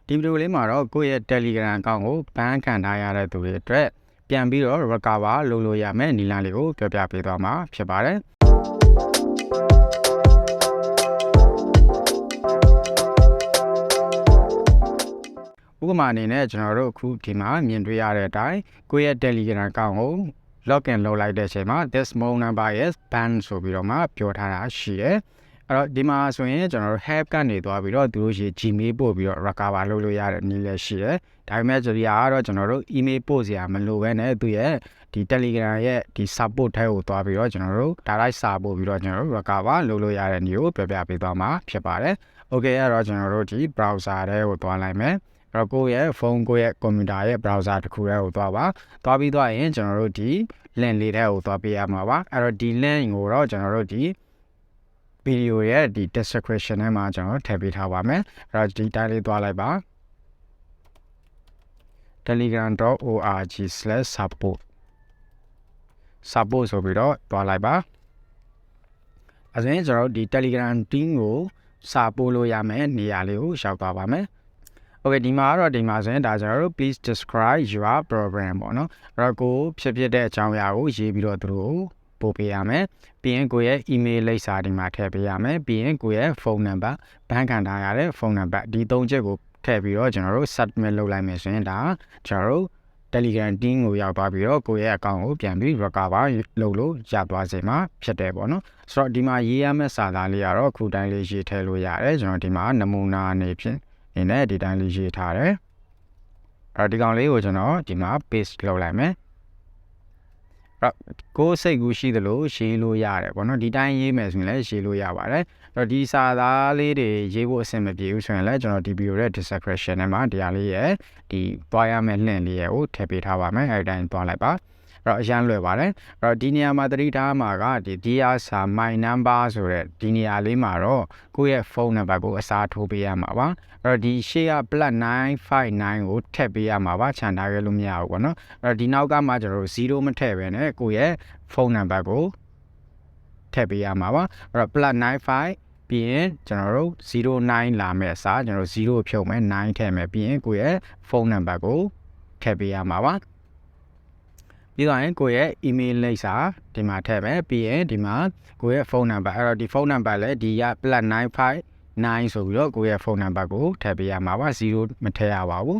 ဒီဗီဒီယိုလေးမှာတော့ကိုယ့်ရဲ့ Telegram အကောင့်ကိုဘန်ခံထားရတဲ့သူတွေအတွက်ပြန်ပြီးတော့ recover လုပ်လို့ရမယ်နည်းလမ်းလေးကိုပြောပြပေးသွားမှာဖြစ်ပါတယ်ဥပမာအနေနဲ့ကျွန်တော်တို့အခုဒီမှာမြင်တွေ့ရတဲ့အတိုင်းကိုယ့်ရဲ့ Telegram အကောင့်ကို login လုပ်လိုက်တဲ့အချိန်မှာ this phone number is banned ဆိုပြီးတော့မှပြောထားတာရှိတယ်အဲ့တော့ဒီမှာဆိုရင်ကျွန်တော်တို့ help ကနေသွားပြီးတော့သူတို့ရှိ Gmail ပို့ပြီးတော့ recover လုပ်လို့ရတဲ့နည်းလည်းရှိတယ်ဒါပေမဲ့ဒီကတော့ကျွန်တော်တို့ email ပို့စရာမလိုဘဲနဲ့သူရဲ့ဒီ Telegram ရဲ့ဒီ support ထဲကိုသွားပြီးတော့ကျွန်တော်တို့ direct စာပို့ပြီးတော့ကျွန်တော်တို့ recover လုပ်လို့ရတဲ့နည်းကိုပြောပြပေးသွားမှာဖြစ်ပါတယ် okay အဲ့တော့ကျွန်တော်တို့ဒီ browser ထဲကိုသွားလိုက်မယ်အဲ့တော့ကိုယ့်ရဲ့ဖုန်းကိုယ့်ရဲ့ကွန်ပျူတာရဲ့ browser တစ်ခုထဲကိုသွားပြီးသွားရင်ကျွန်တော်တို့ဒီ link လေးထဲကိုသွားပေးရမှာပါအဲ့တော့ဒီ link ကိုတော့ကျွန်တော်တို့ဒီဗီဒီယိုရဲ့ဒီ description ထဲမှာကျွန်တော်ထည့်ပေးထားပါမယ်အဲ့တော့ဒီတိုင်းလေးသွားလိုက်ပါ telegram.org/support ဆိုပြီးတော့သွားလိုက်ပါအဲဆိုရင်ကျွန်တော်တို့ဒီ Telegram team ကိုစာပို့လို့ရမယ်နေရာလေးကိုရောက်သွားပါမယ်Okay ဒီမှာဆိုရင်ဒါကျွန်တော်တို့ please describe your program ပေါ့နော်အဲ့တော့ကိုဖြစ်တဲ့အကြောင်းအရာကိုရေးပြီးတော့သူတို့ပို့ပေးရမယ်ပြီးရင်ကိုရဲ့ email လိပ်စာဒီမှာထည့်ပေးရမယ်ပြီးရင်ကိုရဲ့ phone number ဘန်းခံထားရတဲ့ phone number ဒီ၃ချက်ကိုထည့်ပြီးတော့ကျွန်တော်တို့ submit လုပ်လိုက်မယ်ဆိုရင်ဒါကျွန်တော်တို့ Telegram team ကိုရောက်သွားပြီးတော့ကိုရဲ့ account ကိုပြန်ပြီး recover လုပ်လို့ရသွားစေမှာဖြစ်တယ်ပေါ့နော်ဆိုတော့ဒီမှာရေးရမယ့်စာသားလေးကတော့ခုတိုင်းလေးရေးထည့်လို့ရတယ်ကျွန်တော်ဒီမှာနမူနာအနေဖြင့်ဒီနဲ့ဒီတိုင်းလေးရေးထားတယ်အဲ့ဒီကောင်လေးကိုကျွန်တော်ဒီမှာ paste လုပ်လိုက်မယ်အဲ့ကိုစိတ်ကူးရှိသလိုရေးလို့ရတယ်ပေါ့နော်ဒီတိုင်းရေးမယ်ဆိုရင်လည်းရေးလို့ရပါတယ်အဲ့တော့ဒီစာသားလေးတွေရေးဖို့အဆင်မပြေဘူးဆိုရင်လည်းကျွန်တော်ဒီ video ရဲ့ description ထဲမှာတရားလေးရဲ့ဒီသွားရမယ့် link လေးရဲ့ကိုထည့်ပေးထားပါမယ်အဲ့ဒီတိုင်းသွားလိုက်ပါအဲ့တော့အရန်လွယ်ပါတယ်အဲ့တော့ဒီနေရာမှာသတိထားမှာကဒီ dear sir my number ဆိုတဲ့ဒီနေရာလေးမှာတော့ကိုယ့်ရဲ့ဖုန်းနံပါတ်ကိုအစားထိုးပေးရမှာပါအဲ့တော့ဒီရှေ့က +959 ကိုထည့်ပေးရမှာပါခြံထားခဲ့လို့မရဘူးပေါ့နော်အဲ့တော့ဒီနောက်ကမှကျွန်တော်တို့0မထည့်ဘဲနဲ့ကိုယ့်ရဲ့ဖုန်းနံပါတ်ကိုထည့်ပေးရမှာပါအဲ့တော့ +95ပြီးရင်ကျွန်တော်တို့09လာမဲ့အစားကျွန်တော်တို့0ဖြုတ်မယ်9ထည့်မယ်ပြီးရင်ကိုယ့်ရဲ့ဖုန်းနံပါတ်ကိုထည့်ပေးရမှာပါပြီးတော့ကိုယ့်ရဲ့ email လိပ်စာဒီမှာထည့်မယ်ပြီးရင်ဒီမှာကိုယ့်ရဲ့ဖုန်းနံပါတ်အဲ့တော့ဒီဖုန်းနံပါတ်လည်းဒီက +959ဆိုပြီးတော့ကိုယ့်ရဲ့ဖုန်းနံပါတ်ကိုထည့်ပေးရမှာပါ0မထည့်ရပါဘူး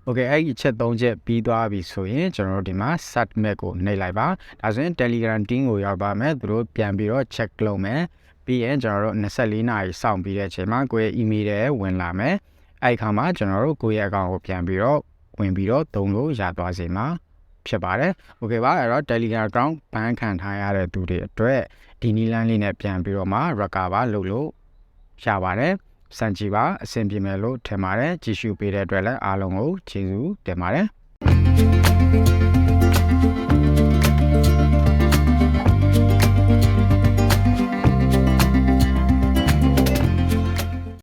Okay အဲ့ဒီချက်3ချက်ပြီးသွားပြီဆိုရင်ကျွန်တော်တို့ဒီမှာ submit ကိုနှိပ်လိုက်ပါဒါဆိုရင် Telegram team ကိုရောက်ပါမယ်သူတို့ပြန်ပြီးတော့ check လုပ်မယ်ပြီးရင်ကျွန်တော်တို့24နာရီစောင့်ပြီးတဲ့အချိန်မှာကိုယ့်ရဲ့ email ထဲဝင်လာမယ်အဲ့ခါမှာကျွန်တော်တို့ကိုယ့်ရဲ့ account ကိုပြန်ပြီးတော့ဝင်ပြီးတော့သုံးလို့ရသွားစေမှာဖြစ်ပါတယ် Okay ပါအဲ့တော့ Telegram account ဘန်ခံထားရတဲ့သူတွေအတွက်ဒီနည်းလမ်းလေးနဲ့ပြန်ပြီးတော့မှ recover လုပ်လို့ရပါတယ်စံကြည့်ပါအဆင်ပြေမယ်လို့ထင်ပါတယ်ကြည့်ရှုပေးတဲ့အတွက်လည်းအားလုံးကိုကျေးဇူးတင်ပါတယ်